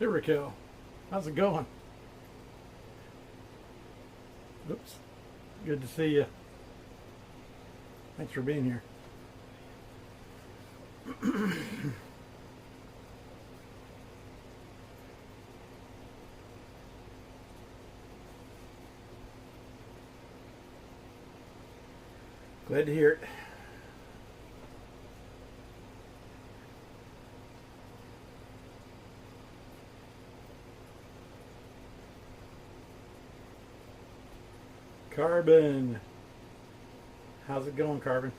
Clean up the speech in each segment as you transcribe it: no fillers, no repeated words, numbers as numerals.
Hey Raquel, how's it going? Oops. Good to see you. Thanks for being here. Glad to hear it. Carbon. How's it going, Carbon?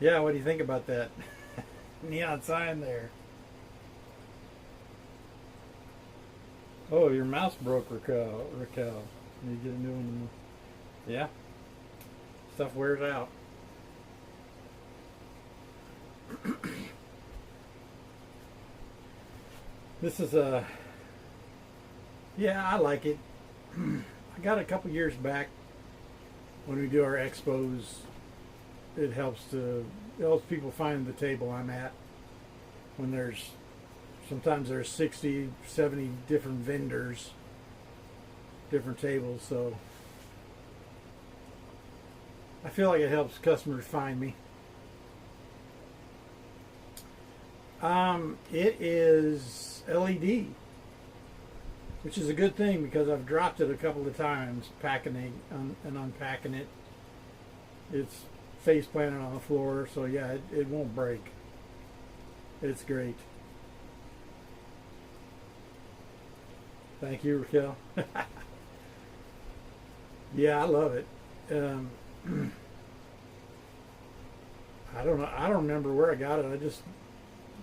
Yeah, what do you think about that neon sign there? Oh, your mouse broke, Raquel. Raquel, you get a new one. Yeah, stuff wears out. This is a yeah, I like it. I got it a couple years back when we do our expos. It helps people find the table I'm at when sometimes there's 60, 70 different vendors, different tables. So I feel like it helps customers find me. It is LED, which is a good thing because I've dropped it a couple of times packing it and unpacking it. It's face planted on the floor, so yeah, it won't break. It's great. Thank you, Raquel. Yeah, I love it. Um, I don't know. I don't remember where I got it. I just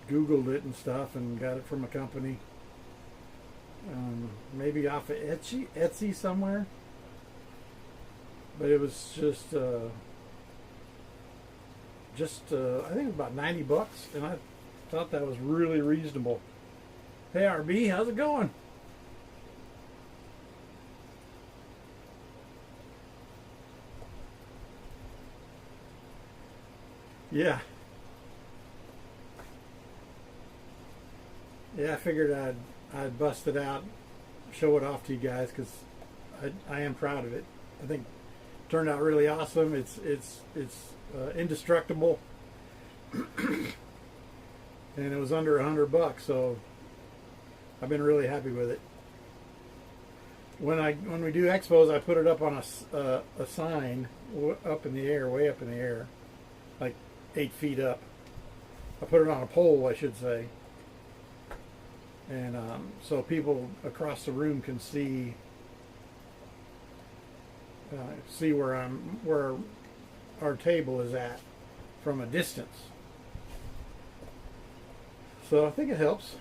Googled it and stuff and got it from a company. Maybe off of Etsy somewhere. But it was I think about $90, and I thought that was really reasonable. Hey RB, how's it going? Yeah, yeah. I figured I'd bust it out, show it off to you guys because I am proud of it. I think it turned out really awesome. It's indestructible, and it was under $100, so I've been really happy with it. When we do expos, I put it up on a sign up in the air, way up in the air, like 8 feet up. I put it on a pole, I should say, and so people across the room can see where our table is at from a distance. So I think it helps.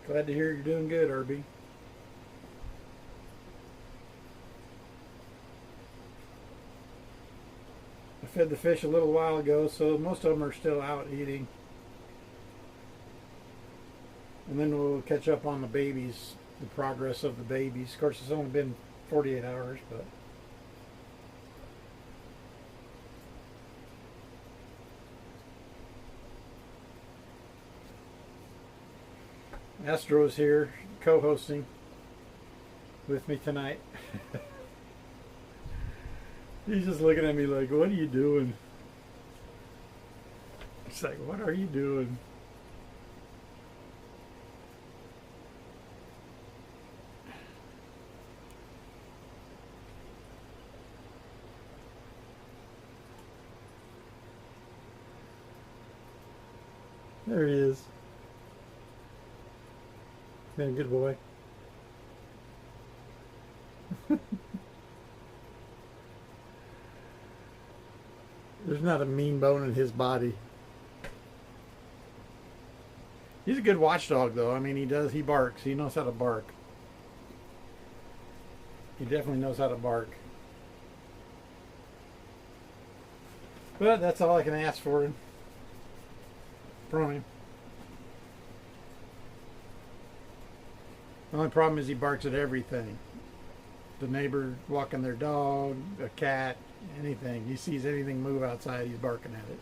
Glad to hear you're doing good, Irby. I fed the fish a little while ago, so most of them are still out eating. And then we'll catch up on the babies, the progress of the babies. Of course, it's only been 48 hours, but Astro's here, co-hosting with me tonight. He's just looking at me like, what are you doing? It's like, what are you doing? There he is. Yeah, good boy. There's not a mean bone in his body. He's a good watchdog, though. I mean, he barks. He knows how to bark. He definitely knows how to bark. But that's all I can ask for him. From him. The only problem is he barks at everything. the neighbor walking their dog, a cat, anything. He sees anything move outside, he's barking at it.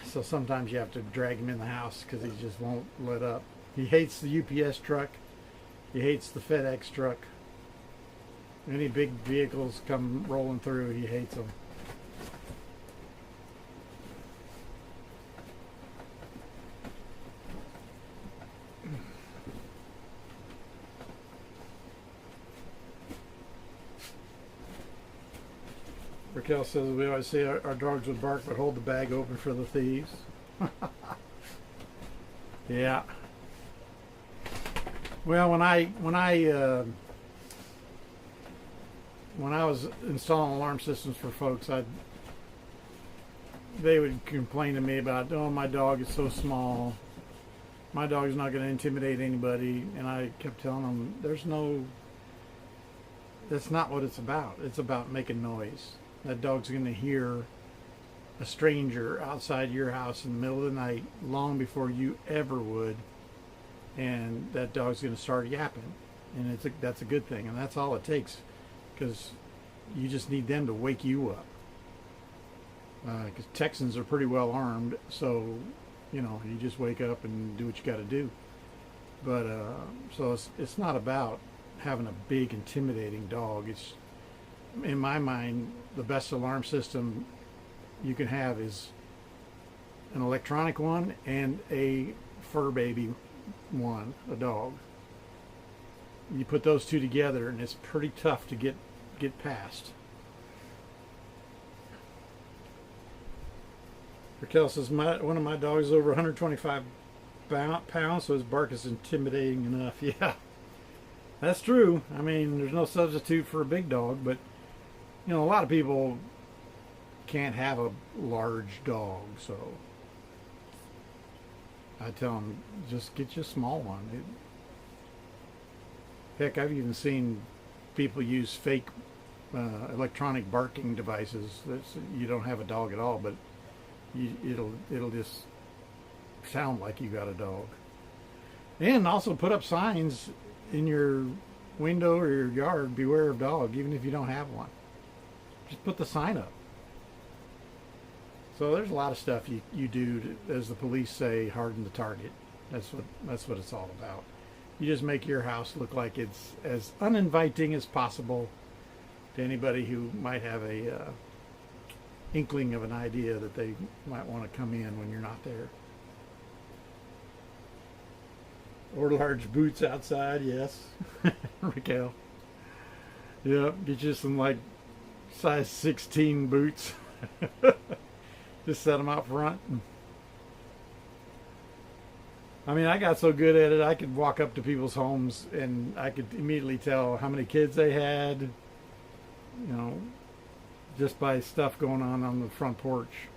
So sometimes you have to drag him in the house because he just won't let up. He hates the UPS truck. He hates the FedEx truck. Any big vehicles come rolling through, he hates them. Raquel says we always say our dogs would bark but hold the bag open for the thieves. Yeah. Well, when I was installing alarm systems for folks, they would complain to me about, oh, my dog is so small. My dog is not going to intimidate anybody, and I kept telling them, that's not what it's about. It's about making noise. That dog's going to hear a stranger outside your house in the middle of the night long before you ever would, and that dog's going to start yapping, and that's a good thing, and that's all it takes, because you just need them to wake you up. Because Texans are pretty well armed, so you just wake up and do what you got to do. But so it's not about having a big intimidating dog. It's, in my mind, the best alarm system you can have is an electronic one and a fur baby one, a dog. You put those two together and it's pretty tough to get past. Raquel says one of my dogs is over 125 pounds, so his bark is intimidating enough. Yeah, that's true. I mean, there's no substitute for a big dog, but a lot of people can't have a large dog, so I tell them, just get you a small one. Heck, I've even seen people use fake electronic barking devices. You don't have a dog at all, but it'll just sound like you got a dog. And also put up signs in your window or your yard, beware of dog, even if you don't have one. Just put the sign up. So there's a lot of stuff you do to, as the police say, harden the target. That's what it's all about. You just make your house look like it's as uninviting as possible to anybody who might have a inkling of an idea that they might want to come in when you're not there. Or large boots outside, yes. Raquel. Yep, get you some like size 16 boots. Just set them out front. I mean, I got so good at it, I could walk up to people's homes and I could immediately tell how many kids they had, just by stuff going on the front porch.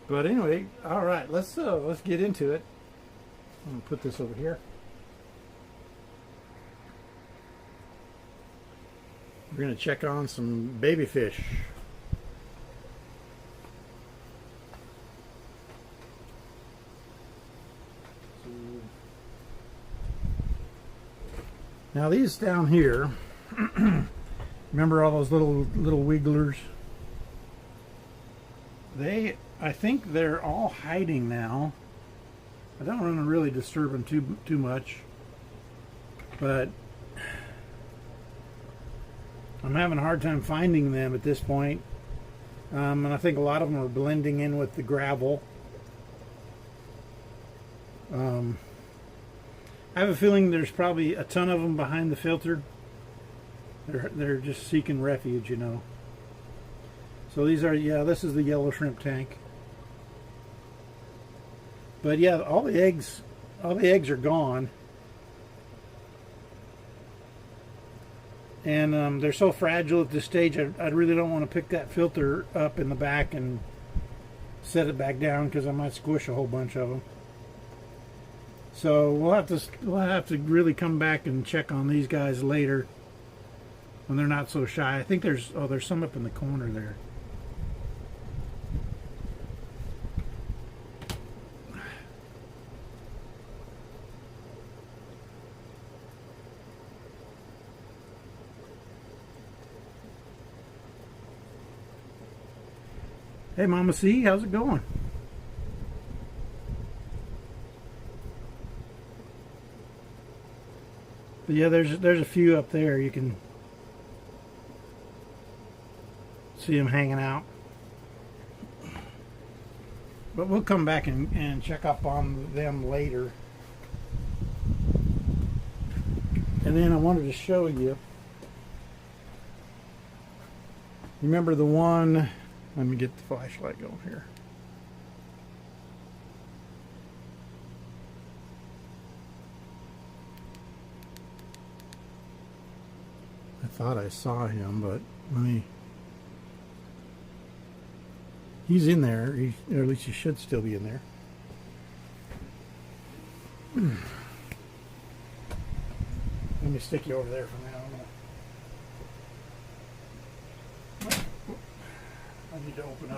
But anyway, all right, let's get into it. I'm gonna put this over here. We're gonna check on some baby fish. Now these down here, remember all those little wigglers? I think they're all hiding now. I don't want to really disturb them too much, but I'm having a hard time finding them at this point. And I think a lot of them are blending in with the gravel. I have a feeling there's probably a ton of them behind the filter. They're just seeking refuge, So these are, this is the yellow shrimp tank. But yeah, all the eggs are gone. And they're so fragile at this stage, I really don't want to pick that filter up in the back and set it back down because I might squish a whole bunch of them. So we'll have to really come back and check on these guys later when they're not so shy. I think there's some up in the corner there. Hey, Mama C, how's it going? But yeah, there's a few up there. You can see them hanging out. But we'll come back and check up on them later. And then I wanted to show you. Remember the one? Let me get the flashlight going here. I thought I saw him, but let me. He's in there, or at least he should still be in there. Let me stick you over there for now. I need to open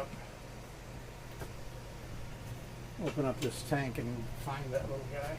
up this tank and find that little guy.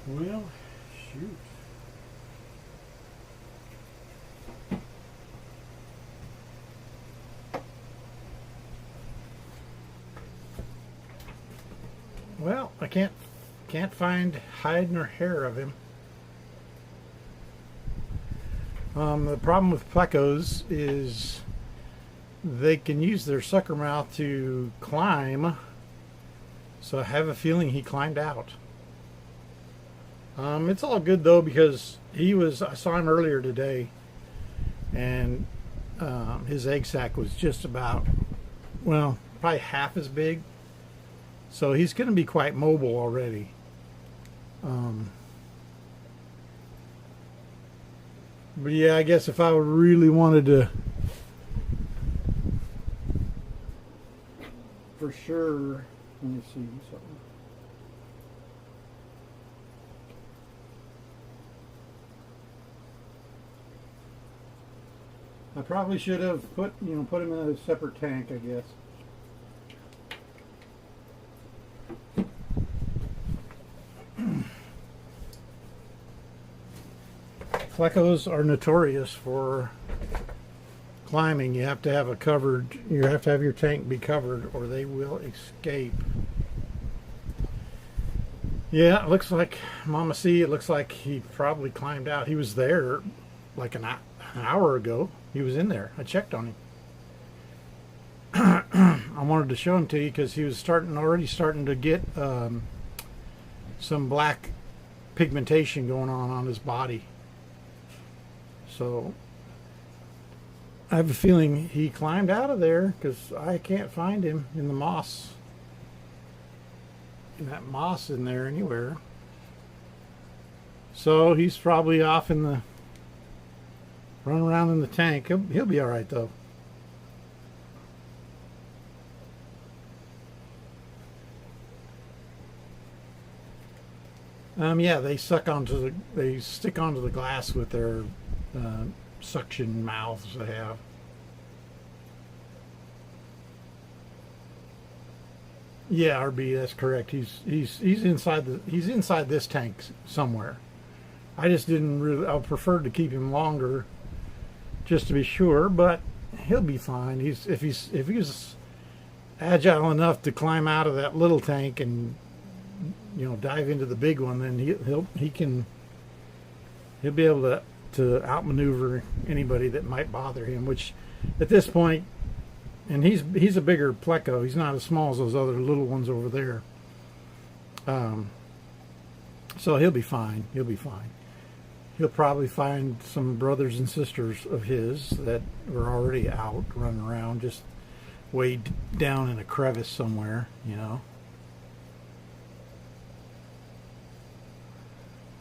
Well, shoot. Well, I can't find hide nor hair of him. The problem with plecos is they can use their sucker mouth to climb, so I have a feeling he climbed out. It's all good though, because I saw him earlier today, and his egg sac was just about, well, probably half as big. So he's going to be quite mobile already. But yeah, I guess if I really wanted to, for sure, let me see something. I probably should have put him in a separate tank, I guess. Plecos are notorious for climbing. You have to have your tank be covered or they will escape. Yeah, it looks like Mama C, it looks like he probably climbed out. He was there like an hour ago. He was in there. I checked on him. I wanted to show him to you because he was already starting to get some black pigmentation going on his body. So I have a feeling he climbed out of there because I can't find him in the moss. In that moss in there anywhere. So he's probably off in the running around in the tank. He'll be all right though. Yeah, they stick onto the glass with their suction mouths they have. Yeah, RB, that's correct. He's inside this tank somewhere. I just didn't really. I preferred to keep him longer, just to be sure. But he'll be fine. If he's agile enough to climb out of that little tank and dive into the big one, then he'll be able to outmaneuver anybody that might bother him. Which at this point, and he's a bigger pleco. He's not as small as those other little ones over there. So he'll be fine. He'll be fine. He'll probably find some brothers and sisters of his that are already out running around, just way down in a crevice somewhere, you know.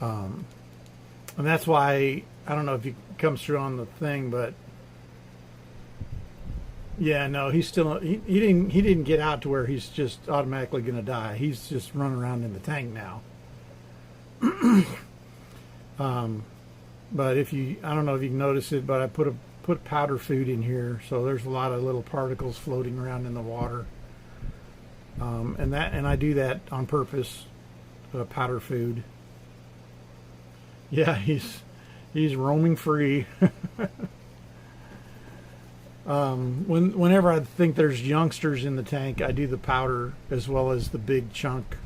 And that's why I don't know if it comes through on the thing, but yeah, no, he's still he didn't get out to where he's just automatically going to die. He's just running around in the tank now. But if you, I don't know if you can notice it, but I put powder food in here, so there's a lot of little particles floating around in the water. And I do that on purpose. Powder food. Yeah, he's roaming free. Whenever I think there's youngsters in the tank, I do the powder as well as the big chunk.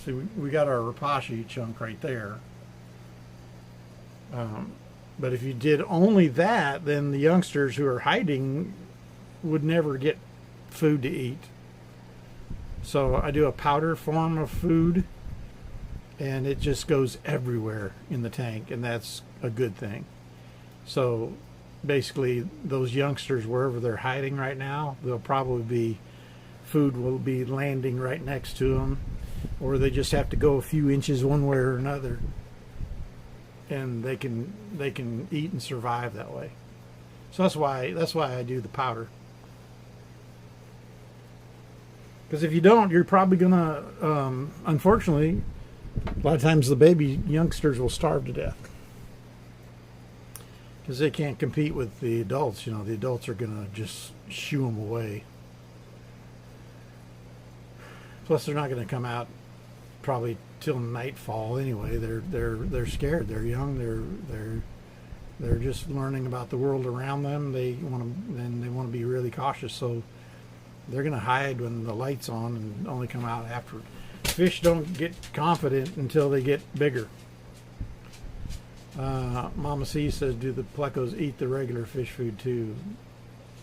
See, we got our Repashy chunk right there. But if you did only that, then the youngsters who are hiding would never get food to eat. So I do a powder form of food, and it just goes everywhere in the tank, and that's a good thing. So basically, those youngsters, wherever they're hiding right now, they'll probably be, food will be landing right next to them, or they just have to go a few inches one way or another, and they can eat and survive that way. So that's why I do the powder. Because if you don't, you're probably gonna, unfortunately, a lot of times the baby youngsters will starve to death because they can't compete with the adults. You know, the adults are gonna just shoo them away. Plus, they're not gonna come out probably till nightfall anyway. They're scared. They're young. They're just learning about the world around them. They want to be really cautious. So they're gonna hide when the light's on and only come out after. Fish don't get confident until they get bigger. Mama C says, do the plecos eat the regular fish food too?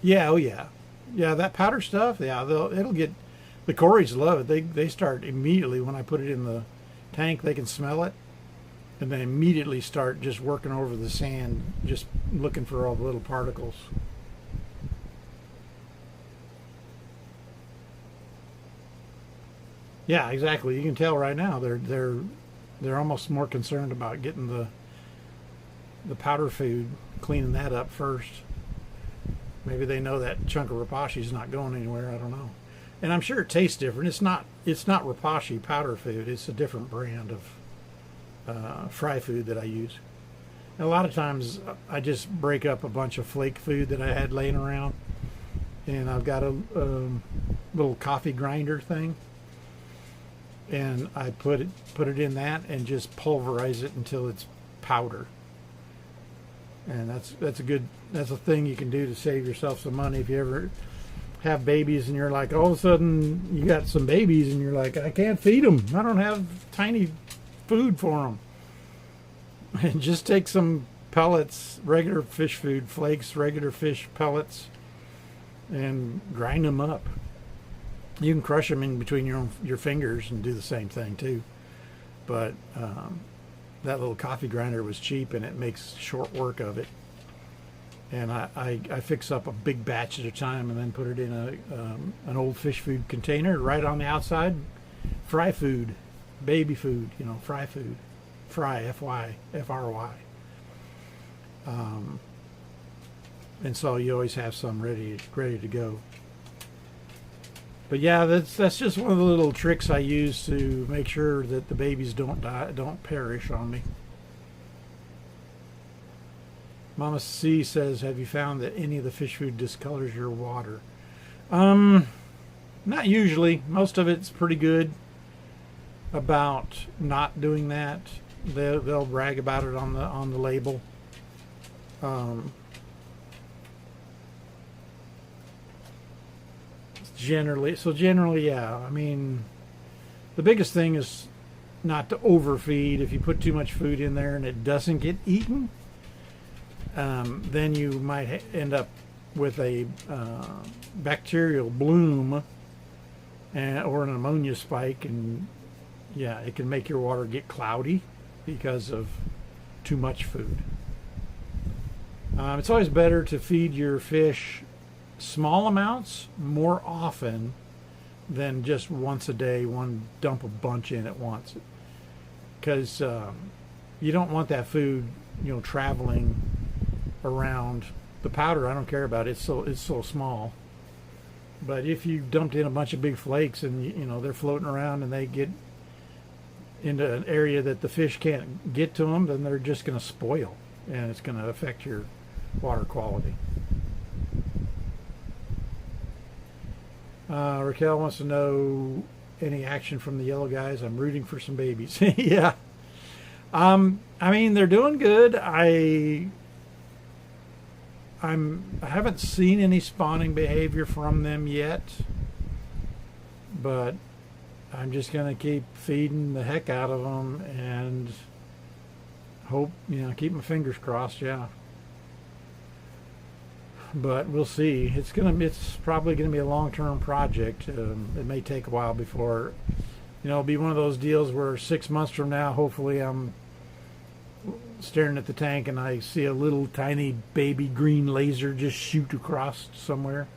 Yeah, oh yeah. Yeah, that powder stuff, yeah, it'll get, the Corys love it. They start immediately when I put it in the tank, they can smell it, and they immediately start just working over the sand, just looking for all the little particles. Yeah, exactly. You can tell right now they're almost more concerned about getting the powder food, cleaning that up first. Maybe they know that chunk of Repashy is not going anywhere. I don't know. And I'm sure it tastes different. It's not Repashy powder food. It's a different brand of fry food that I use. And a lot of times I just break up a bunch of flake food that I had laying around, and I've got a little coffee grinder thing. And I put it in that and just pulverize it until it's powder. And that's a thing you can do to save yourself some money if you ever have babies and you're like, all of a sudden you got some babies and you're like, I can't feed them. I don't have tiny food for them. And just take some pellets, regular fish food flakes, regular fish pellets, and grind them up. You can crush them in between your fingers and do the same thing too. But that little coffee grinder was cheap, and it makes short work of it. And I fix up a big batch at a time and then put it in an old fish food container right on the outside. Fry food, baby food, fry food. Fry, F-Y, F-R-Y. And so you always have some ready to go. But yeah, that's just one of the little tricks I use to make sure that the babies don't perish on me. Mama C says, have you found that any of the fish food discolors your water? Not usually. Most of it's pretty good about not doing that. They'll brag about it on the label. Generally, yeah. I mean, the biggest thing is not to overfeed. If you put too much food in there and it doesn't get eaten, then you might end up with a bacterial bloom or an ammonia spike, and yeah, it can make your water get cloudy because of too much food. It's always better to feed your fish small amounts more often than just once a day, dump a bunch in at once. Because you don't want that food, traveling around. The powder, I don't care about it. It's so small. But if you dumped in a bunch of big flakes and they're floating around and they get into an area that the fish can't get to them, then they're just going to spoil and it's going to affect your water quality. Raquel wants to know any action from the yellow guys. I'm rooting for some babies. Yeah. I mean, they're doing good. I haven't seen any spawning behavior from them yet, but I'm just going to keep feeding the heck out of them and hope, keep my fingers crossed. Yeah. But we'll see. It's probably going to be a long-term project. It may take a while before, it'll be one of those deals where 6 months from now, hopefully I'm staring at the tank and I see a little tiny baby green laser just shoot across somewhere.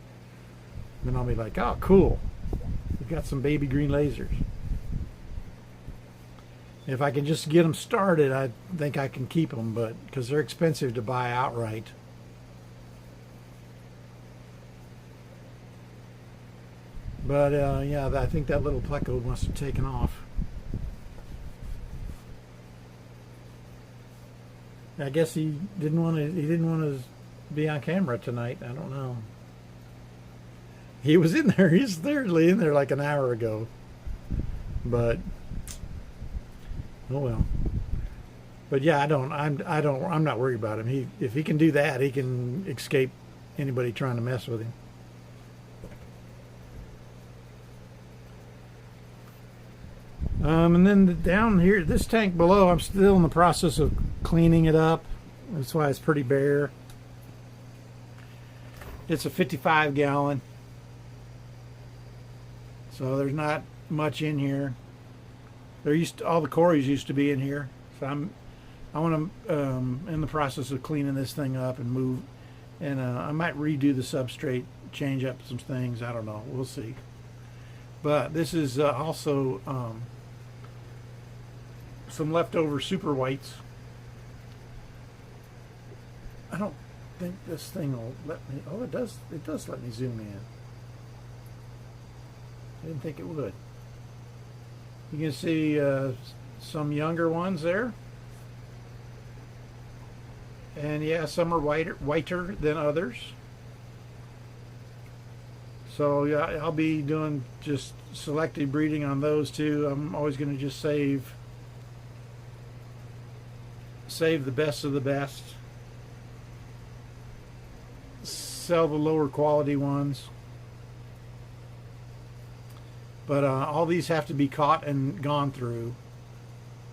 Then I'll be like, oh, cool. We've got some baby green lasers. If I can just get them started, I think I can keep them, but because they're expensive to buy outright. But yeah, I think that little pleco must have taken off. I guess he didn't want to be on camera tonight. I don't know. He was in there. He's literally in there like an hour ago. But oh well. But yeah, I'm not worried about him. If he can do that, he can escape anybody trying to mess with him. And then down here, this tank below, I'm still in the process of cleaning it up. That's why it's pretty bare. It's a 55 gallon. So there's not much in here. All the cories used to be in here. So I want to in the process of cleaning this thing up and move. And I might redo the substrate, change up some things. I don't know. We'll see. But this is also some leftover super whites. I don't think this thing will let me. Oh, it does. It does let me zoom in. I didn't think it would. You can see some younger ones there, and yeah, some are whiter than others. So yeah, I'll be doing just selective breeding on those two. I'm always going to just save the best of the best. Sell the lower quality ones. But all these have to be caught and gone through,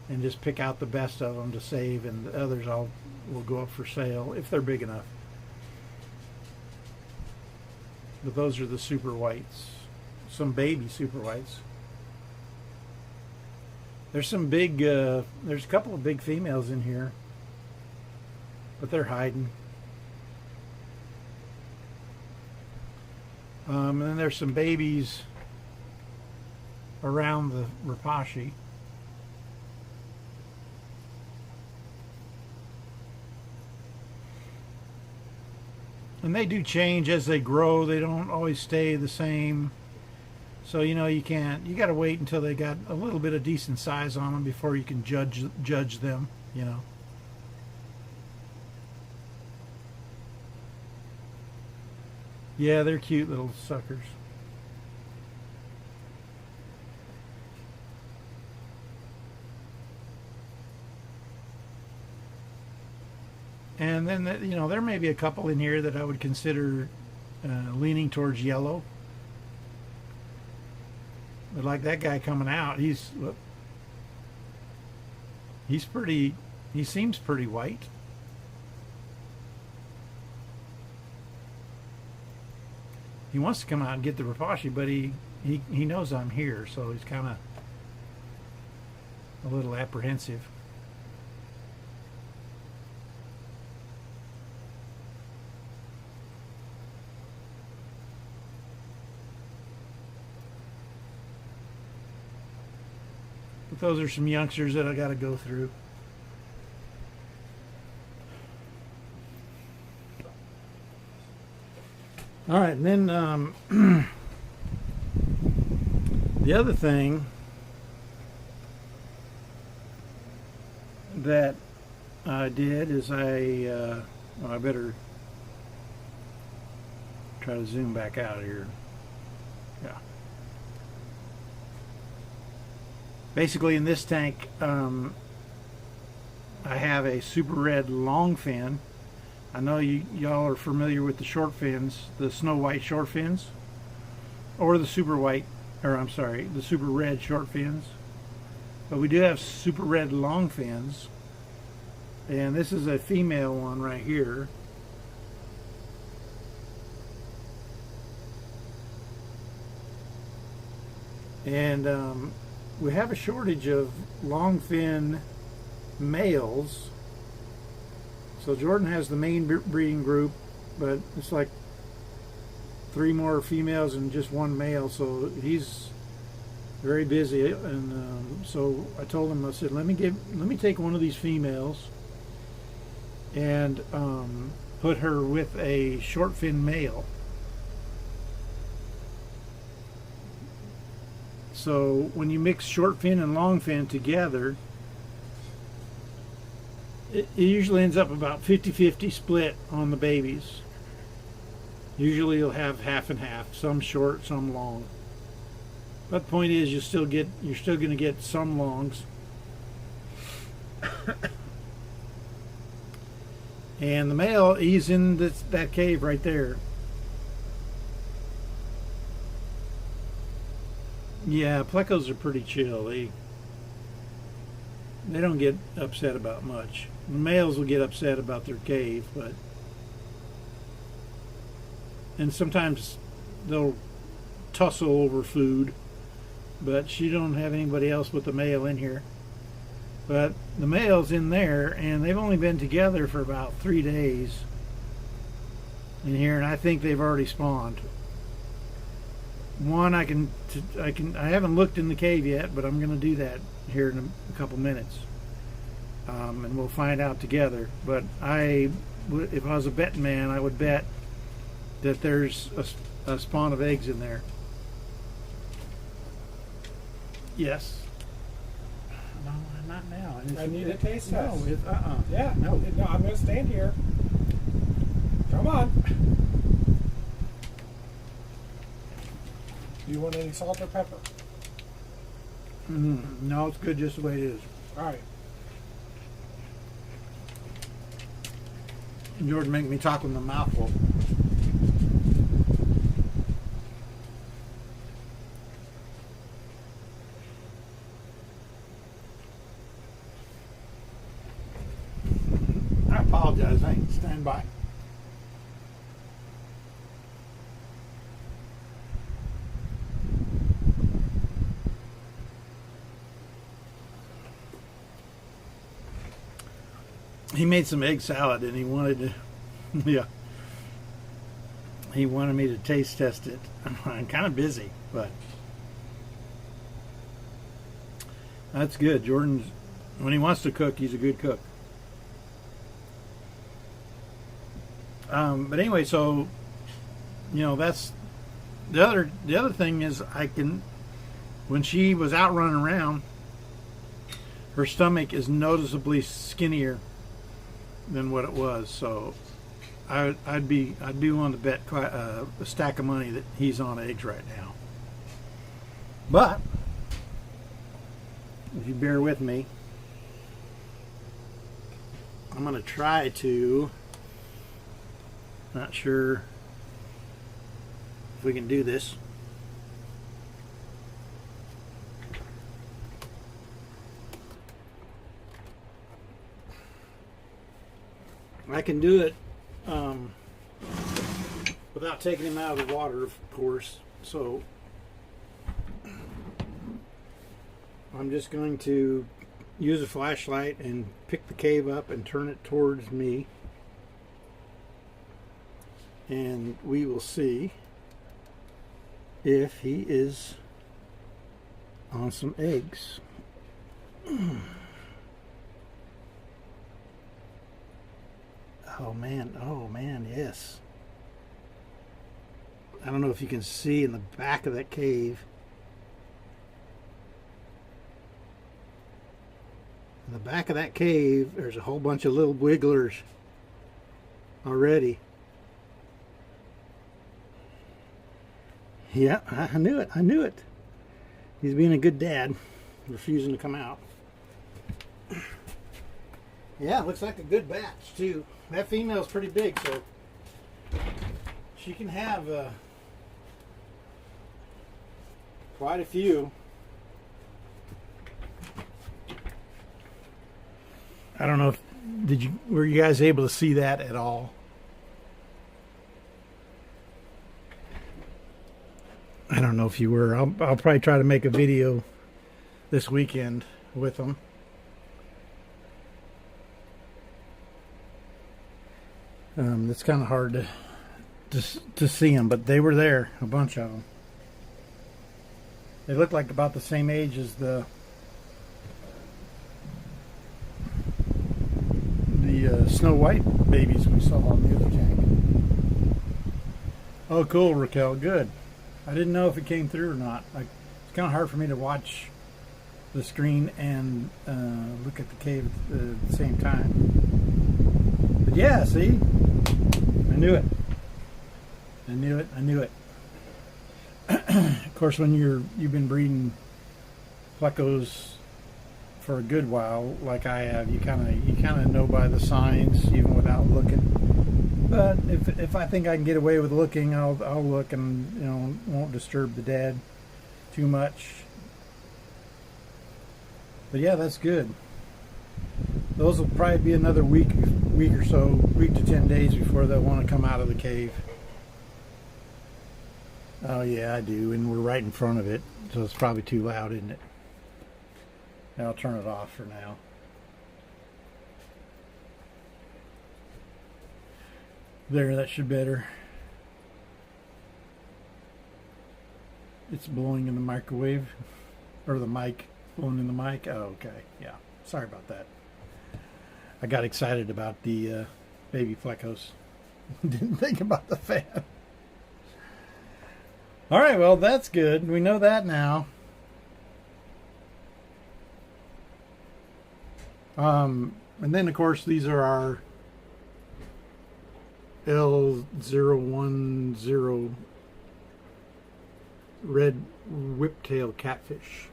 and just pick out the best of them to save, and the others will go up for sale if they're big enough. But those are the super whites, some baby super whites. There's some big, there's a couple of big females in here, but they're hiding. And then there's some babies around the Repashy. And they do change as they grow. They don't always stay the same. So, you got to wait until they got a little bit of decent size on them before you can judge them, Yeah, they're cute little suckers. And then, there may be a couple in here that I would consider leaning towards yellow. But like that guy coming out, he seems pretty white. He wants to come out and get the Repashy, but he knows I'm here, so he's kind of a little apprehensive. But those are some youngsters that I got to go through. All right, and then the other thing that I did is well, I better try to zoom back out here. Yeah. Basically, in this tank, I have a super red long fin. I know y'all are familiar with the short fins, the snow white short fins, or the super white, or I'm sorry, the super red short fins. But we do have super red long fins, and this is a female one right here. And we have a shortage of long fin males. So Jordan has the main breeding group, but it's like 3 more females and just 1 male, so he's very busy. And so I told him, I said, let me take one of these females and put her with a short fin male. So when you mix short fin and long fin together, it usually ends up about 50-50 split on the babies. Usually you'll have half and half, some short, some long. But the point is, you're still going to get some longs. And the male, he's in that cave right there. Yeah, plecos are pretty chill. They don't get upset about much. The males will get upset about their cave, and sometimes they'll tussle over food, but she don't have anybody else but the male in here. But the male's in there, and they've only been together for about 3 days in here, and I think they've already spawned. One, I haven't looked in the cave yet, but I'm going to do that here in a couple minutes. And we'll find out together. But if I was a betting man, I would bet that there's a spawn of eggs in there. Yes. No, not now. I need a taste test. No, Yeah. No. No, I'm going to stand here. Come on. Do you want any salt or pepper? No, it's good just the way it is. All right. Jordan make me talk with my mouth full. I apologize. Stand by. He made some egg salad and he wanted to, yeah, he wanted me to taste test it. I'm kind of busy, but that's good. Jordan's, when he wants to cook, he's a good cook. But anyway, so, that's the other thing is when she was out running around, her stomach is noticeably skinnier than what it was, so I'd be willing to bet a stack of money that he's on eggs right now. But if you bear with me, I'm going to try to. Not sure if we can do this. I can do it without taking him out of the water, of course. So I'm just going to use a flashlight and pick the cave up and turn it towards me. And we will see if he is on some eggs. Oh man, yes. I don't know if you can see in the back of that cave. In the back of that cave, there's a whole bunch of little wigglers already. Yeah, I knew it. I knew it. He's being a good dad, refusing to come out. Yeah, looks like a good batch too. That female's pretty big, so she can have quite a few. I don't know if were you guys able to see that at all? I don't know if you were. I'll probably try to make a video this weekend with them. It's kind of hard to see them, but they were there, a bunch of them. They look like about the same age as the Snow White babies we saw on the other tank. Oh, cool, Raquel. Good. I didn't know if it came through or not. It's kind of hard for me to watch the screen and look at the cave at the same time. But yeah, see? I knew it. I knew it. I knew it. Of course, when you've been breeding plecos for a good while, like I have, you kind of know by the signs even without looking. But if I think I can get away with looking, I'll look and won't disturb the dad too much. But yeah, that's good. Those will probably be another week or so, week to 10 days before they'll want to come out of the cave. Oh yeah, I do, and we're right in front of it, so it's probably too loud, isn't it? I'll turn it off for now. There, that should better. It's blowing in the microwave, or the mic, blowing in the mic. Oh, okay, yeah. Sorry about that. I got excited about the baby plecos. Didn't think about the fan. All right, well, that's good. We know that now. And then, of course, these are our L010 red whiptail catfish.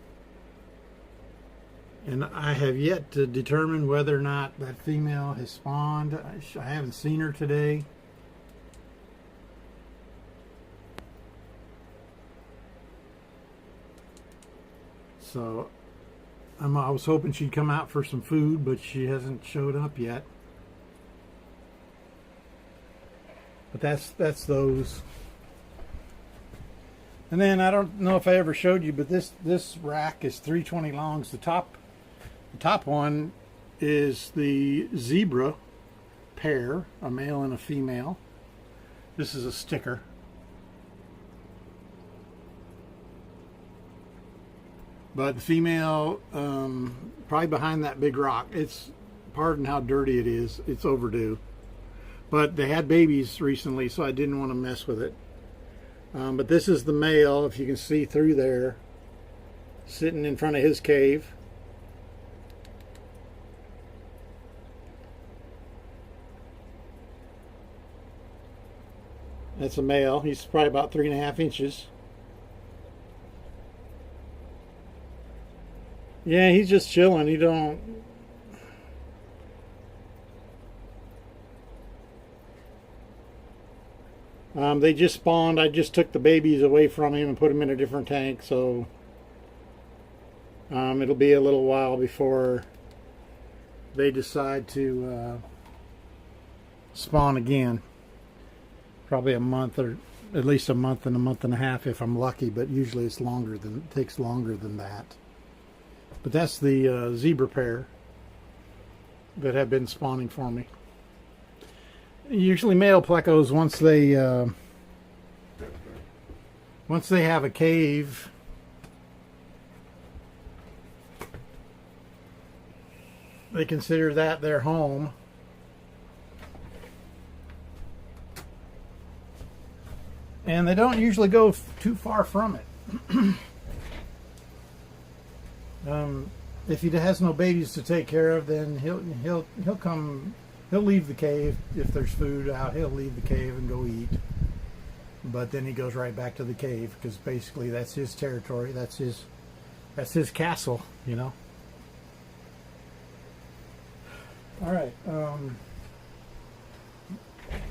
And I have yet to determine whether or not that female has spawned. I haven't seen her today. So I was hoping she'd come out for some food, but she hasn't showed up yet. But that's those. And then I don't know if I ever showed you, but this rack is 320 longs. The top one is the zebra pair, a male and a female. This is a sticker. But the female, probably behind that big rock. It's, pardon how dirty it is, it's overdue. But they had babies recently, so I didn't want to mess with it. But this is the male, if you can see through there, sitting in front of his cave. That's a male. He's probably about 3.5 inches. Yeah, he's just chilling. He don't... they just spawned. I just took the babies away from him and put them in a different tank, so it'll be a little while before they decide to spawn again. Probably a month, or at least a month and a half if I'm lucky, but usually it's takes longer than that. But that's the zebra pair that have been spawning for me. Usually male plecos, once they have a cave, they consider that their home. And they don't usually go too far from it. If he has no babies to take care of, then he'll leave the cave. If there's food out, he'll leave the cave and go eat. But then he goes right back to the cave, because basically that's his territory. That's his castle, you know. All right.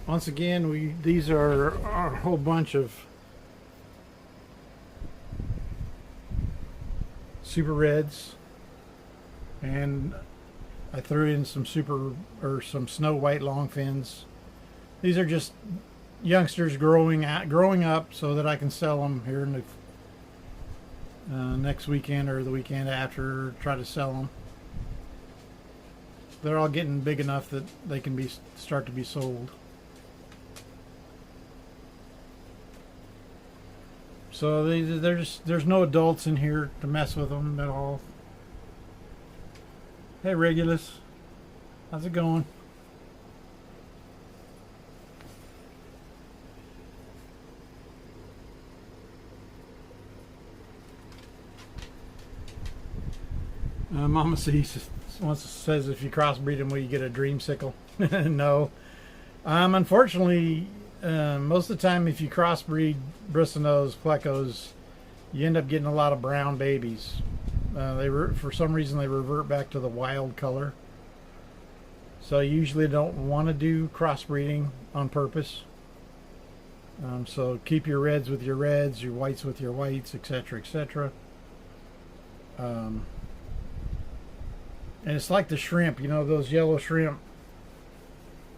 Once again, these are a whole bunch of super reds, and I threw in some some snow white longfins. These are just youngsters growing up, so that I can sell them here in the next weekend or the weekend after. Try to sell them. They're all getting big enough that they can start to be sold. So there's no adults in here to mess with them at all. Hey Regulus, how's it going? Mama C says if you crossbreed them, will you get a dreamsicle? No. Unfortunately, most of the time, if you crossbreed bristlenose plecos, you end up getting a lot of brown babies. For some reason, they revert back to the wild color. So you usually don't want to do crossbreeding on purpose. So keep your reds with your reds, your whites with your whites, etc., etc. And it's like the shrimp, you know, those yellow shrimp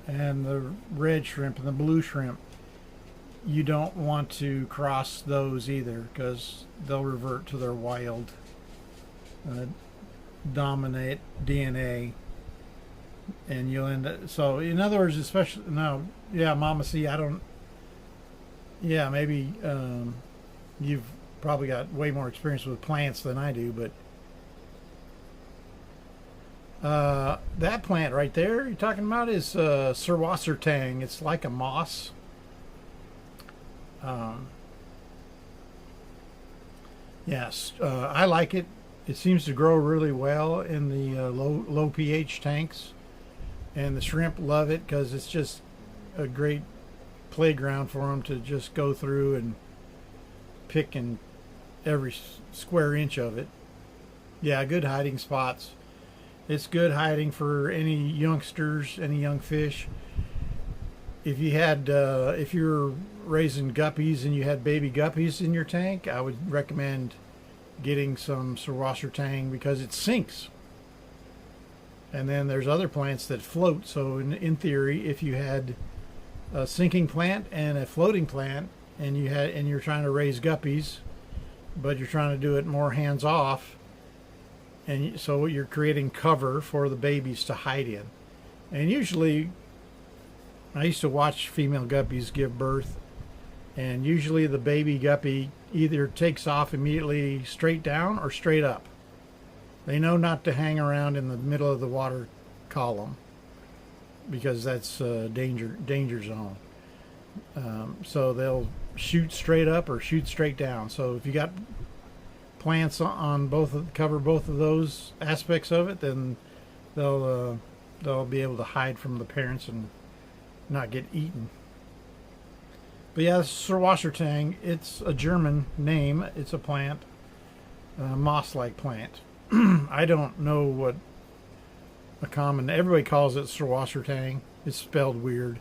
and the red shrimp and the blue shrimp. You don't want to cross those either, because they'll revert to their wild dominate DNA, and you'll end up. So in other words, especially now, yeah, Mama C, maybe you've probably got way more experience with plants than I do, but that plant right there you're talking about is Surwassertang. It's like a moss. Yes, I like it. It seems to grow really well in the low pH tanks, and the shrimp love it because it's just a great playground for them to just go through and pick in every square inch of it. Yeah, good hiding spots. It's good hiding for any youngsters, any young fish. If you're raising guppies and you had baby guppies in your tank, I would recommend getting some Surwassertang because it sinks. And then there's other plants that float. So in theory, if you had a sinking plant and a floating plant, and you're trying to raise guppies, but you're trying to do it more hands off, and so you're creating cover for the babies to hide in. And usually, I used to watch female guppies give birth, and usually the baby guppy either takes off immediately straight down or straight up. They know not to hang around in the middle of the water column, because that's a danger zone. So they'll shoot straight up or shoot straight down. So if you got plants on cover both of those aspects of it, then they'll be able to hide from the parents and not get eaten. But yeah, Surwassertang, it's a German name. It's a plant, moss-like plant. I don't know what everybody calls it Surwassertang. It's spelled weird,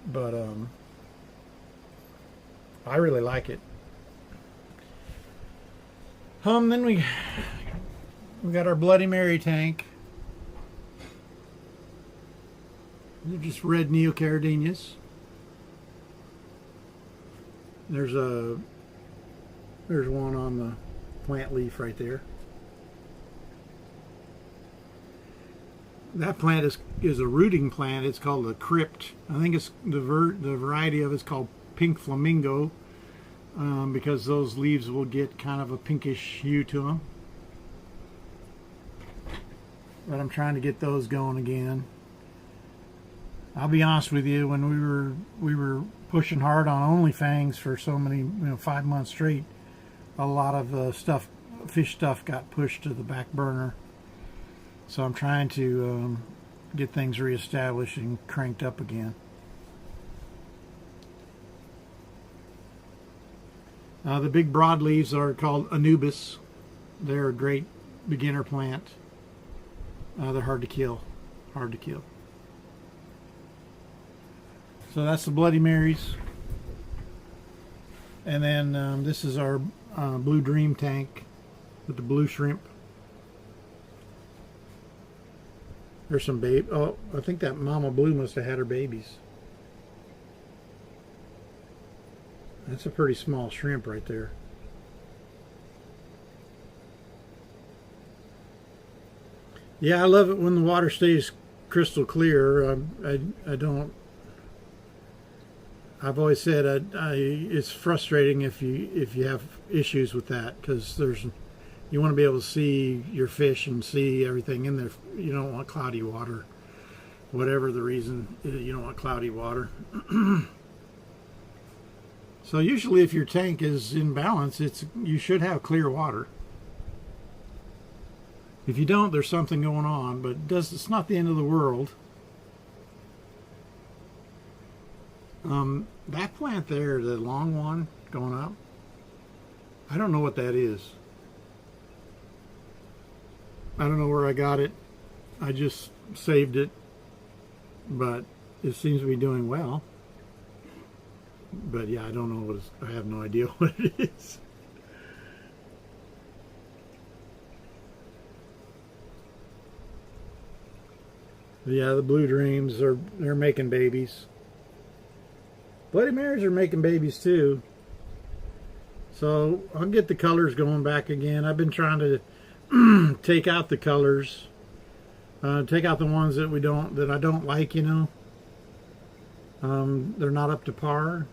but I really like it. Then we got our Bloody Mary tank. They're just red neocaridinias. There's one on the plant leaf right there. That plant is a rooting plant. It's called a crypt. I think it's the variety of it's called pink flamingo, because those leaves will get kind of a pinkish hue to them. But I'm trying to get those going again. I'll be honest with you, when we were pushing hard on OnlyFangs for so many, 5 months straight, a lot of fish stuff got pushed to the back burner. So I'm trying to get things reestablished and cranked up again. The big broadleaves are called Anubis. They're a great beginner plant. They're hard to kill. Hard to kill. So that's the Bloody Marys. And then this is our Blue Dream tank with the blue shrimp. There's some babe. Oh, I think that Mama Blue must have had her babies. That's a pretty small shrimp right there. Yeah, I love it when the water stays crystal clear. I don't. I've always said it's frustrating if you have issues with that, because you want to be able to see your fish and see everything in there. You don't want cloudy water. Whatever the reason, you don't want cloudy water. So usually if your tank is in balance, you should have clear water. If you don't, there's something going on, but it's not the end of the world. That plant there, the long one going up, I don't know what that is. I don't know where I got it. I just saved it, but it seems to be doing well. But yeah, I don't know I have no idea what it is. But yeah, the Blue Dreams they're making babies. Bloody Marys are making babies too. So I'll get the colors going back again. I've been trying to take out the colors, take out the ones that I don't like. They're not up to par.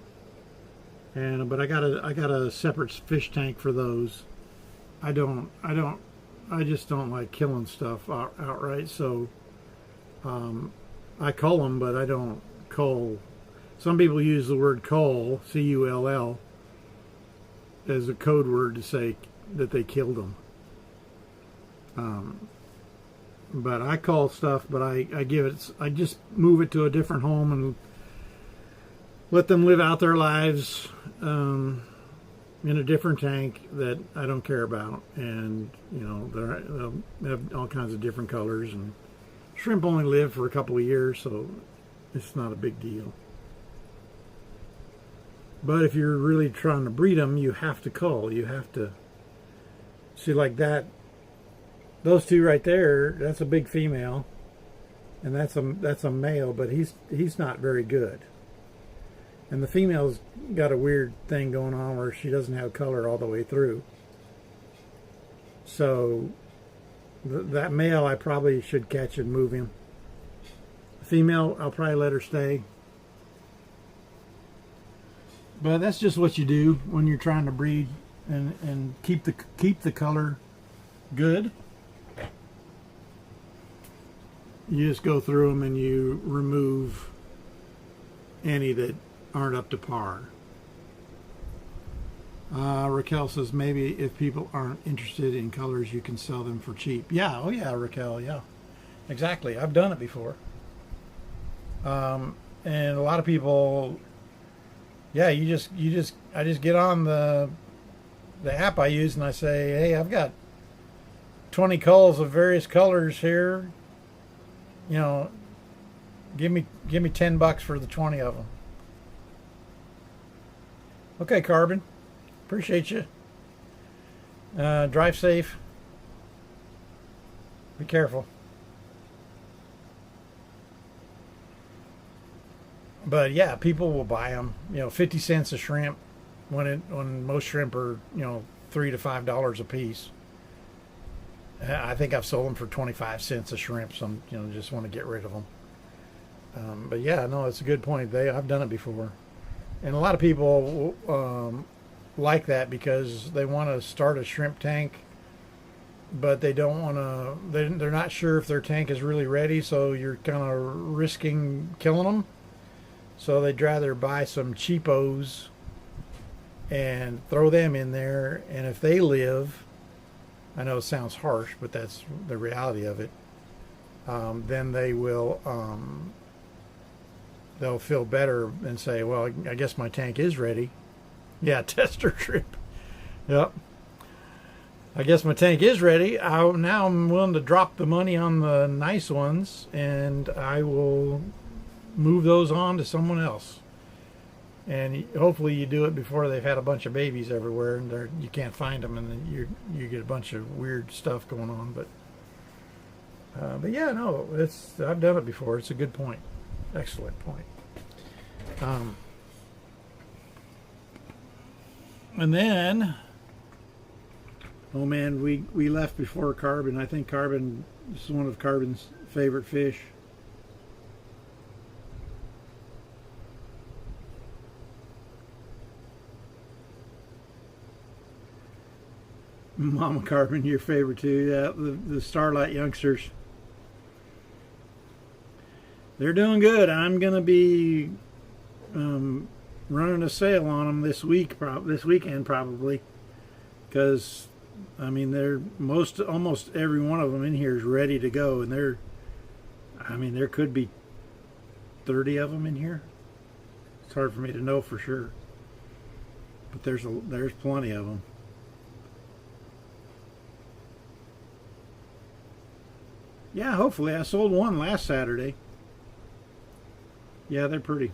But I got a separate fish tank for those. I just don't like killing stuff outright. So I cull them, but I don't cull. Some people use the word cull, C-U-L-L, as a code word to say that they killed them. But I cull stuff, but I just move it to a different home and let them live out their lives in a different tank that I don't care about. And, they'll have all kinds of different colors. And shrimp only live for a couple of years, so it's not a big deal. But if you're really trying to breed them, you have to cull. You have to see, like that. Those two right there, that's a big female, and that's a male, but he's not very good. And the female's got a weird thing going on where she doesn't have color all the way through. So that male, I probably should catch and move him. The female, I'll probably let her stay. But that's just what you do when you're trying to breed and keep the color good. You just go through them and you remove any that aren't up to par. Raquel says maybe if people aren't interested in colors, you can sell them for cheap. Yeah, oh yeah, Raquel, yeah, exactly. I've done it before. And a lot of people. Yeah, I just get on the app I use and I say, hey, I've got 20 culls of various colors here. Give me $10 for the 20 of them. Okay, Carbon. Appreciate you. Drive safe. Be careful. But yeah, people will buy them. 50 cents a shrimp when most shrimp are $3 to $5 a piece. I think I've sold them for 25 cents a shrimp. So I'm, just want to get rid of them. But yeah, no, it's a good point. I've done it before, and a lot of people like that because they want to start a shrimp tank, but they don't want to. They're not sure if their tank is really ready, so you're kind of risking killing them. So they'd rather buy some cheapos and throw them in there, and if they live, I know it sounds harsh, but that's the reality of it. Then they will. They'll feel better and say, well, I guess my tank is ready. Yeah, tester shrimp. Yep. I guess my tank is ready. Now I'm willing to drop the money on the nice ones, and I will move those on to someone else. And hopefully you do it before they've had a bunch of babies everywhere, and you can't find them, and then you get a bunch of weird stuff going on. But yeah, no, I've done it before. It's a good point. Excellent point. And then, oh man, we left before Carbon. I think Carbon is one of Carbon's favorite fish. Mama Carbon, your favorite too. Yeah, the Starlight youngsters. They're doing good. I'm gonna be running a sale on them this weekend probably, because I mean almost every one of them in here is ready to go, and there could be 30 of them in here. It's hard for me to know for sure, but there's plenty of them. Yeah, hopefully. I sold one last Saturday. Yeah, they're pretty.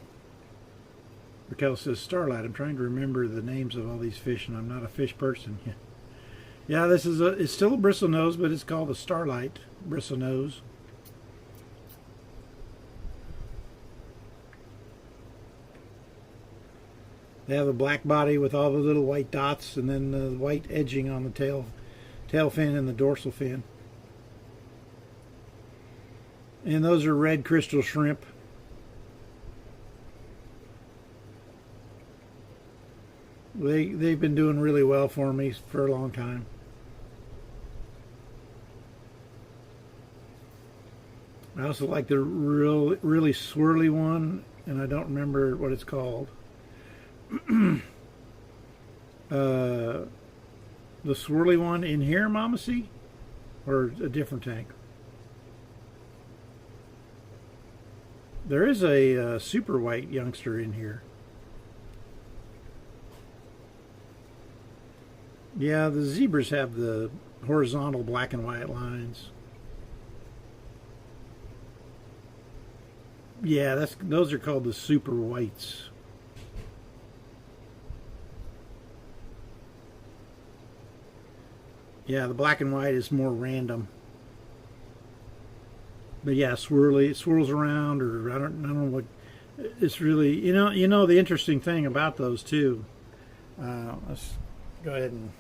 Raquel says Starlight. I'm trying to remember the names of all these fish, and I'm not a fish person. Yeah, it's still a bristlenose, but it's called a Starlight bristlenose. They have a black body with all the little white dots, and then the white edging on the tail fin and the dorsal fin. And those are red crystal shrimp. They've been doing really well for me for a long time. I also like the really swirly one, and I don't remember what it's called. The swirly one in here, Mama C, or a different tank. There is a super white youngster in here. Yeah, the zebras have the horizontal black and white lines. Yeah, those are called the super whites. Yeah, the black and white is more random. But yeah, swirly, it swirls around, or I don't know what. It's really, you know the interesting thing about those too. Let's go ahead and.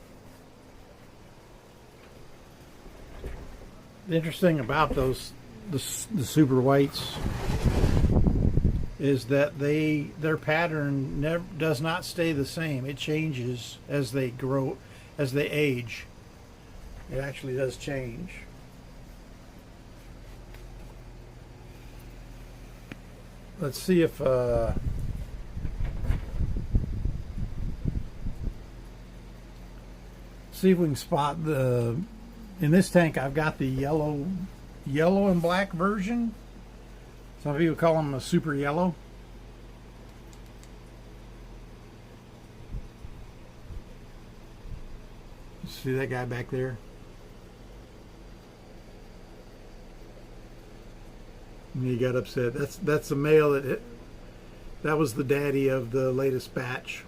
The interesting thing about those, the super whites, is that their pattern does not stay the same. It changes as they grow, as they age. It actually does change. Let's see if we can spot in this tank. I've got the yellow and black version. Some people call them a super yellow. See that guy back there? And he got upset. That's a male that was the daddy of the latest batch.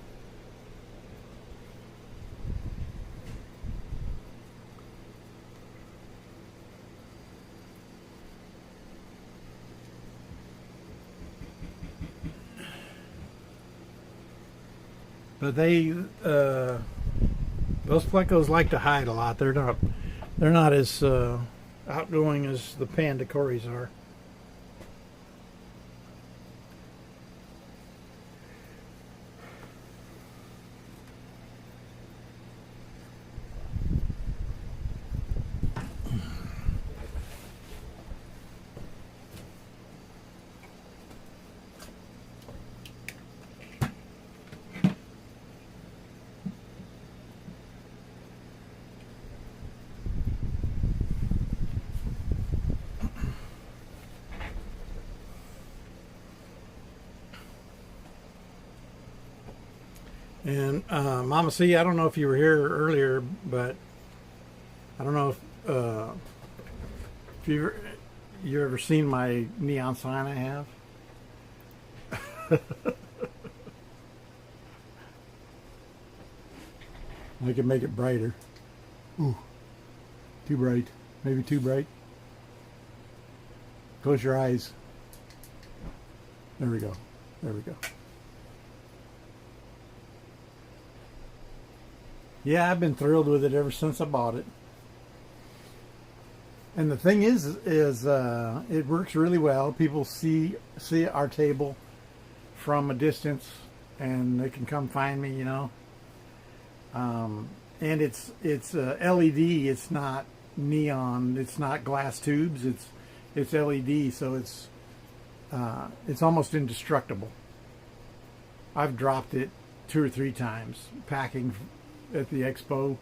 But those plecos like to hide a lot. They're They're not as outgoing as the panda cories are. And Mama C, I don't know if you were here earlier, but I don't know if you ever seen my neon sign I have. I can make it brighter. Ooh, too bright. Maybe too bright. Close your eyes. There we go. There we go. Yeah, I've been thrilled with it ever since I bought it. And the thing is it works really well. People see our table from a distance, and they can come find me, you know. And it's LED. It's not neon. It's not glass tubes. It's LED, so it's almost indestructible. I've dropped it 2 or 3 times packing at the expo.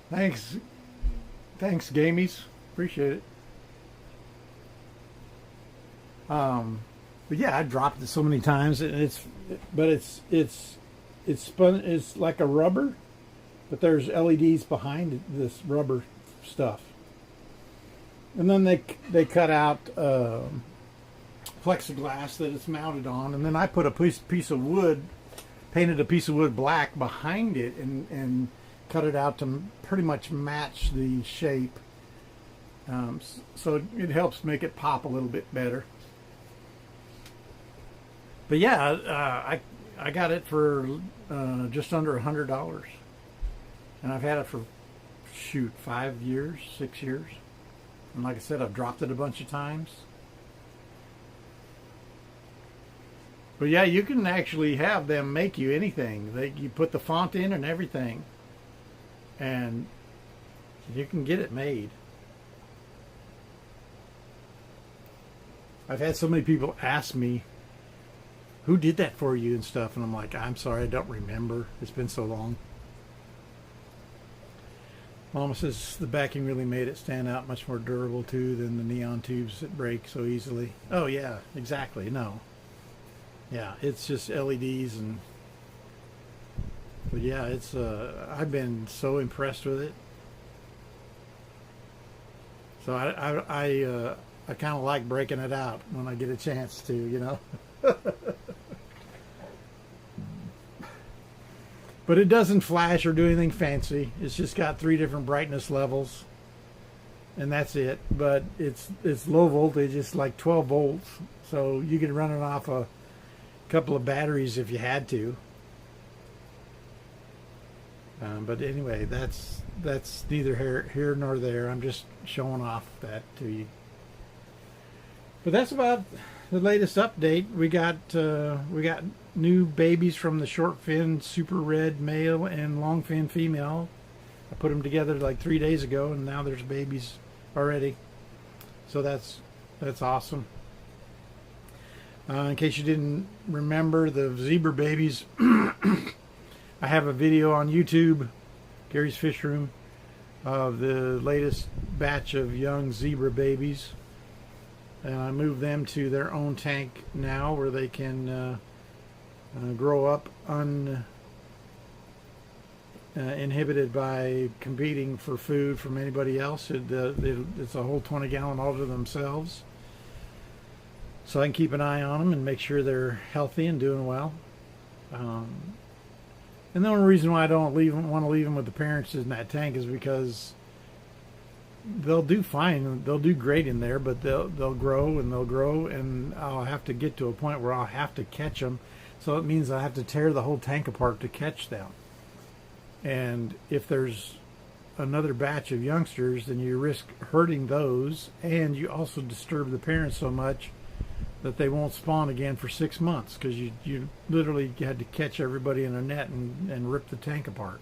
Thanks, Gamies. Appreciate it. But yeah, I dropped it so many times, and it's spun. It's like a rubber, but there's LEDs behind this rubber stuff. And then they cut out plexiglass that it's mounted on, and then I put a piece of wood, painted a piece of wood black behind it, and cut it out to pretty much match the shape. So it helps make it pop a little bit better. But yeah, I got it for just under $100, and I've had it for 5 years, 6 years. And like I said, I've dropped it a bunch of times. But yeah, you can actually have them make you anything. You put the font in and everything, and you can get it made. I've had so many people ask me, who did that for you and stuff, and I'm like, I'm sorry, I don't remember. It's been so long. Mama says the backing really made it stand out, much more durable too than the neon tubes that break so easily. Oh yeah, exactly. No. Yeah, it's just LEDs, but yeah, it's I've been so impressed with it. So I kind of like breaking it out when I get a chance to, you know. But it doesn't flash or do anything fancy. It's just got 3 different brightness levels, and that's it. But it's low voltage. It's like 12 volts, so you could run it off a couple of batteries if you had to. But anyway, that's neither here nor there. I'm just showing off that to you. But that's about the latest update. We got new babies from the short fin super red male and long fin female. I put them together like 3 days ago, and now there's babies already. So that's awesome. In case you didn't remember the zebra babies, I have a video on YouTube, Gary's Fish Room, of the latest batch of young zebra babies. And I moved them to their own tank now, where they can grow up uninhibited by competing for food from anybody else. It's a whole 20-gallon all to themselves. So I can keep an eye on them and make sure they're healthy and doing well. And the only reason why I don't want to leave them with the parents in that tank is because they'll do fine. They'll do great in there, but they'll grow, and I'll have to get to a point where I'll have to catch them. So it means I have to tear the whole tank apart to catch them. And if there's another batch of youngsters, then you risk hurting those, and you also disturb the parents so much that they won't spawn again for 6 months, because you literally had to catch everybody in a net and rip the tank apart.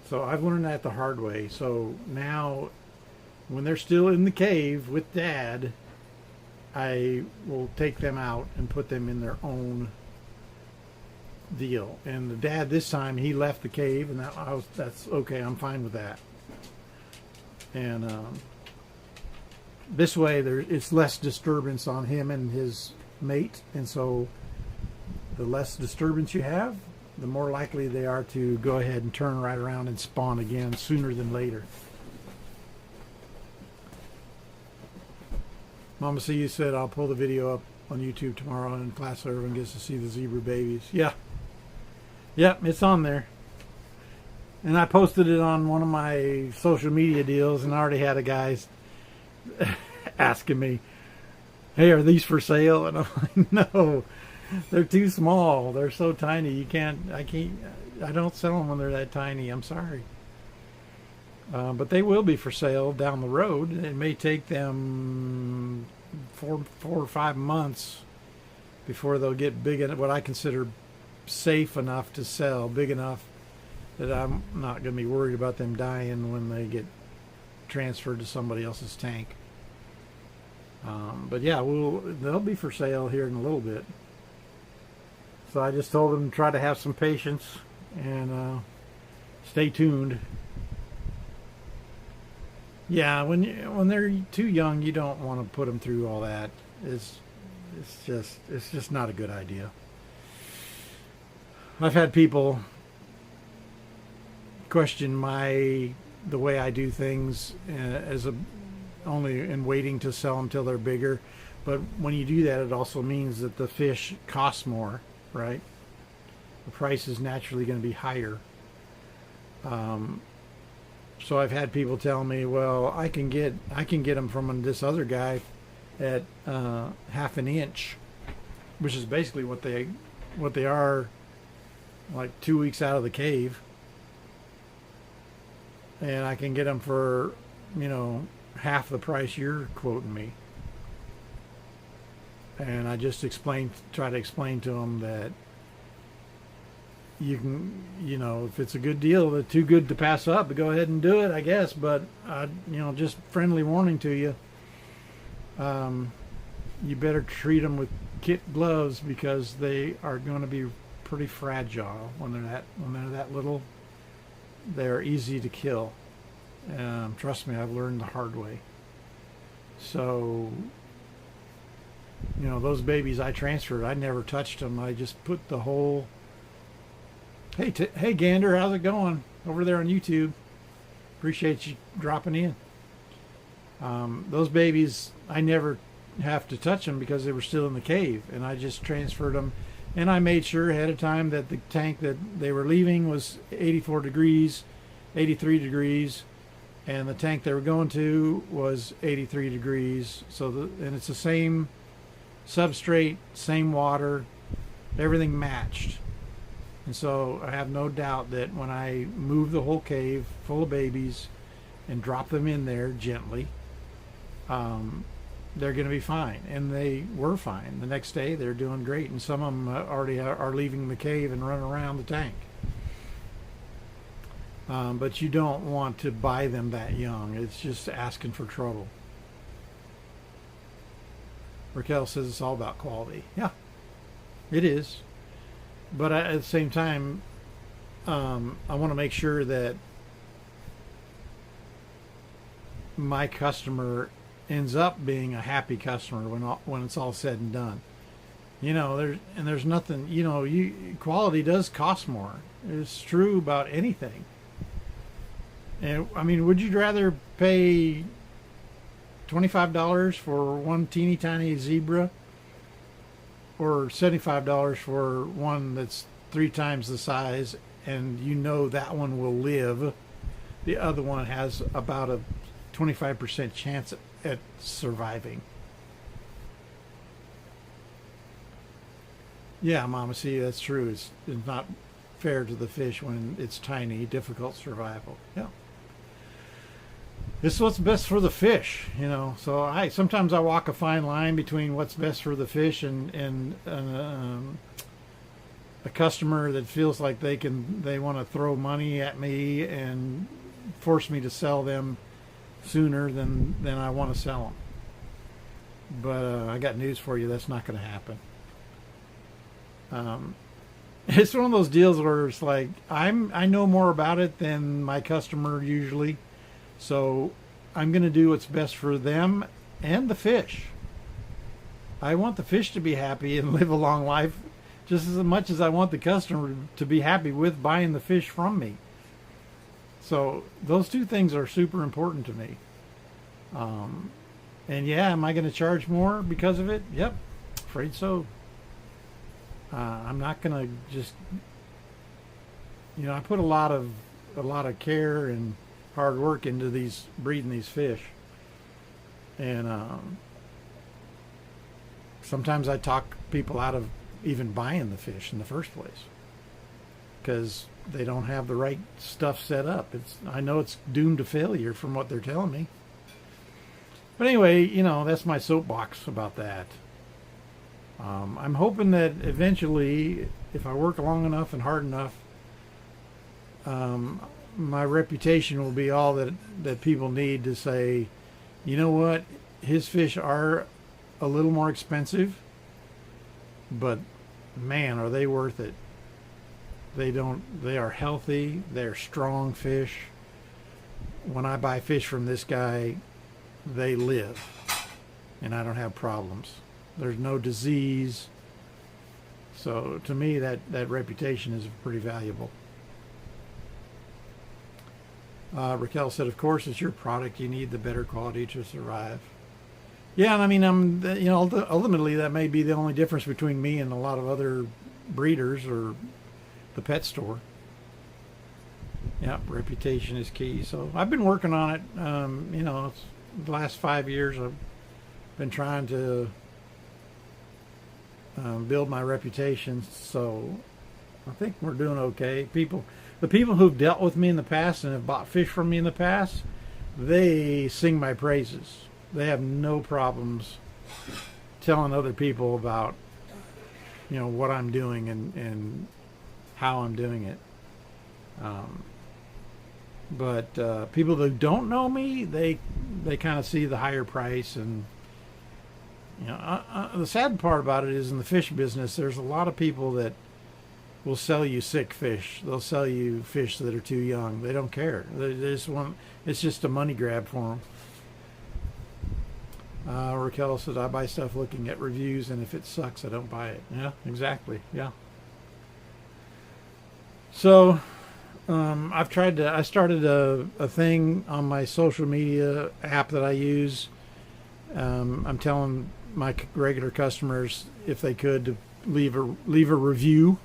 So I've learned that the hard way. So now, when they're still in the cave with Dad, I will take them out and put them in their own deal. And the Dad this time, he left the cave, and that's okay. I'm fine with that. And this way, it's less disturbance on him and his mate, and so the less disturbance you have, the more likely they are to go ahead and turn right around and spawn again sooner than later. Mama C, you said I'll pull the video up on YouTube tomorrow, and class so everyone gets to see the zebra babies. Yeah. Yep, it's on there. And I posted it on one of my social media deals, and I already had a guy asking me, hey, are these for sale? And I'm like, no, they're too small. They're so tiny. I don't sell them when they're that tiny. I'm sorry. But they will be for sale down the road. It may take them 4 or 5 months before they'll get big enough, what I consider safe enough to sell, big enough that I'm not going to be worried about them dying when they get transferred to somebody else's tank. But yeah, they'll be for sale here in a little bit. So I just told them to try to have some patience and stay tuned. Yeah, when they're too young, you don't want to put them through all that. It's just not a good idea. I've had people question the way I do things only in waiting to sell them till they're bigger. But when you do that, it also means that the fish cost more, right? The price is naturally going to be higher. So I've had people tell me, well, I can get them from this other guy at half an inch, which is basically what they are, like 2 weeks out of the cave, and I can get them for, half the price you're quoting me. And I just try to explain to them that you can, if it's a good deal, that's too good to pass up, go ahead and do it, I guess. But, just friendly warning to you. You better treat them with kit gloves, because they are going to be pretty fragile when they're that little. They're easy to kill. Trust me, I've learned the hard way. So, those babies I transferred, I never touched them. I just put the whole... Hey, Gander, how's it going over there on YouTube? Appreciate you dropping in. Those babies, I never have to touch them because they were still in the cave, and I just transferred them. And I made sure ahead of time that the tank that they were leaving was 84 degrees, 83 degrees, and the tank they were going to was 83 degrees. And it's the same substrate, same water, everything matched. And so I have no doubt that when I move the whole cave full of babies and drop them in there gently, they're going to be fine. And they were fine. The next day they're doing great, and some of them already are leaving the cave and running around the tank. But you don't want to buy them that young. It's just asking for trouble. Raquel says it's all about quality. Yeah, it is. But at the same time, I want to make sure that my customer ends up being a happy customer when it's all said and done. There's nothing. Quality does cost more. It's true about anything. And I mean, would you rather pay $25 for one teeny tiny zebra, or $75 for one that's 3 times the size, and that one will live? The other one has about a 25% chance at surviving. Yeah, Mama, see, that's true. It's not fair to the fish when it's tiny, difficult survival. Yeah. this is what's best for the fish, you know. So I sometimes I walk a fine line between what's best for the fish and a customer that feels like they want to throw money at me and force me to sell them sooner than I want to sell them. But I got news for you. That's not going to happen. It's one of those deals where it's like I know more about it than my customer usually, so I'm going to do what's best for them and the fish. I want the fish to be happy and live a long life just as much as I want the customer to be happy with buying the fish from me. So those two things are super important to me. And yeah, am I going to charge more because of it? Yep, afraid so. I'm not going to just, you know, I put a lot of care and hard work into breeding these fish, and sometimes I talk people out of even buying the fish in the first place because they don't have the right stuff set up. I know it's doomed to failure from what they're telling me. But anyway, you know, that's my soapbox about that. I'm hoping that eventually, if I work long enough and hard enough, my reputation will be all that people need to say, you know what, his fish are a little more expensive, but man, are they worth it. They are healthy, they're strong fish. When I buy fish from this guy, they live, and I don't have problems. There's no disease. So to me, that reputation is pretty valuable. Raquel said, of course, it's your product. You need the better quality to survive. Yeah, and I mean, you know, ultimately that may be the only difference between me and a lot of other breeders or the pet store. Yeah, reputation is key. So I've been working on it. You know, it's the last 5 years I've been trying to build my reputation. So I think we're doing okay. The people who've dealt with me in the past and have bought fish from me in the past, they sing my praises. They have no problems telling other people about, you know, what I'm doing and how I'm doing it. But people that don't know me, they kind of see the higher price, and you know, the sad part about it is in the fish business, there's a lot of people that will sell you sick fish. They'll sell you fish that are too young. They don't care. They just want. It's just a money grab for them. Raquel says, I buy stuff looking at reviews, and if it sucks, I don't buy it. Yeah, exactly. Yeah. So I started a thing on my social media app that I use. I'm telling my regular customers, if they could, to leave a review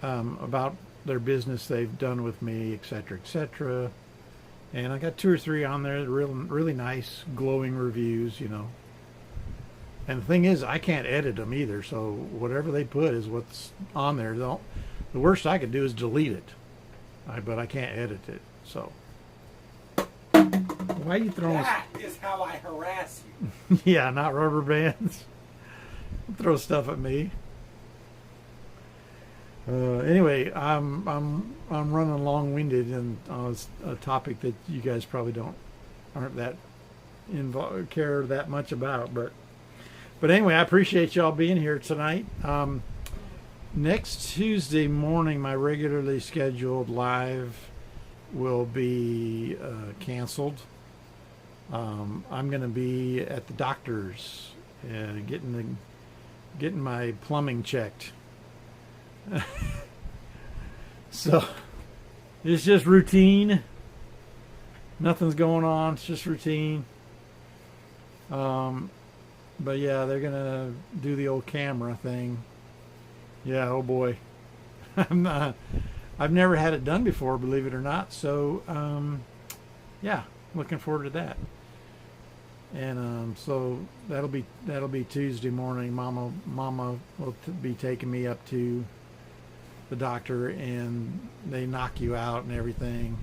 about their business they've done with me, etc., etc. And I got 2 or 3 on there, really nice, glowing reviews, you know. And the thing is, I can't edit them either, so whatever they put is what's on there. The worst I could do is delete it, but I can't edit it. So why are you throwing? That is how I harass you. Yeah, not rubber bands. Throw stuff at me. Anyway, I'm running long-winded and a topic that you guys probably aren't that care that much about, but anyway, I appreciate y'all being here tonight. Next Tuesday morning, my regularly scheduled live will be canceled. I'm going to be at the doctor's getting my plumbing checked. So it's just routine. Nothing's going on. It's just routine. But yeah, they're gonna do the old camera thing. Yeah, oh boy. I've never had it done before, believe it or not. So yeah, looking forward to that. And so that'll be Tuesday morning. Mama will be taking me up to the doctor, and they knock you out and everything.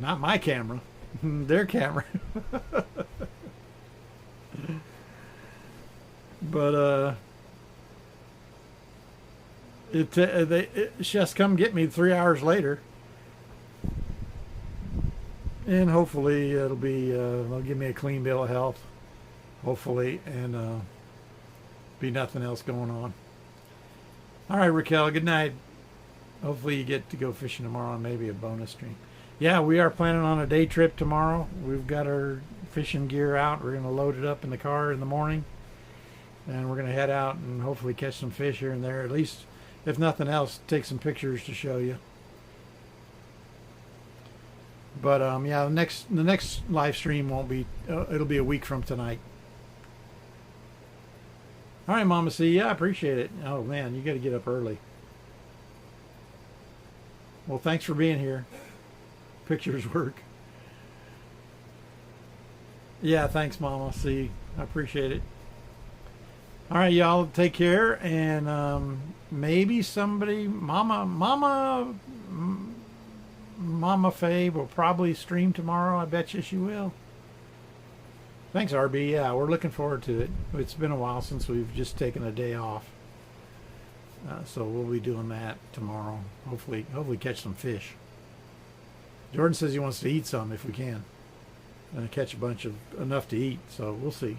Not my camera. Their camera. But she has to come get me 3 hours later, and hopefully it'll be they'll give me a clean bill of health, hopefully, and be nothing else going on. All right, Raquel, good night. Hopefully you get to go fishing tomorrow and maybe a bonus stream. Yeah, we are planning on a day trip tomorrow. We've got our fishing gear out. We're going to load it up in the car in the morning, and we're going to head out and hopefully catch some fish here and there. At least, if nothing else, take some pictures to show you. But yeah, the next live stream won't be. It'll be a week from tonight. All right, Mama C. Yeah, I appreciate it. Oh man, you got to get up early. Well, thanks for being here. Pictures work. Yeah, thanks, Mama C. I appreciate it. All right, y'all, take care, and maybe somebody, Mama Faye will probably stream tomorrow. I bet you she will. Thanks, RB. Yeah, we're looking forward to it. It's been a while since we've just taken a day off, so we'll be doing that tomorrow. Hopefully catch some fish. Jordan says he wants to eat some if we can, and catch a bunch of enough to eat. So we'll see.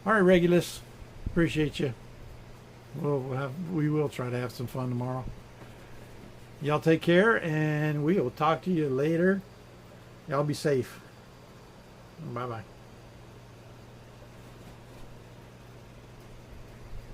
All right, Regulus, appreciate you. We will try to have some fun tomorrow. Y'all take care, and we will talk to you later. Y'all be safe. Bye-bye.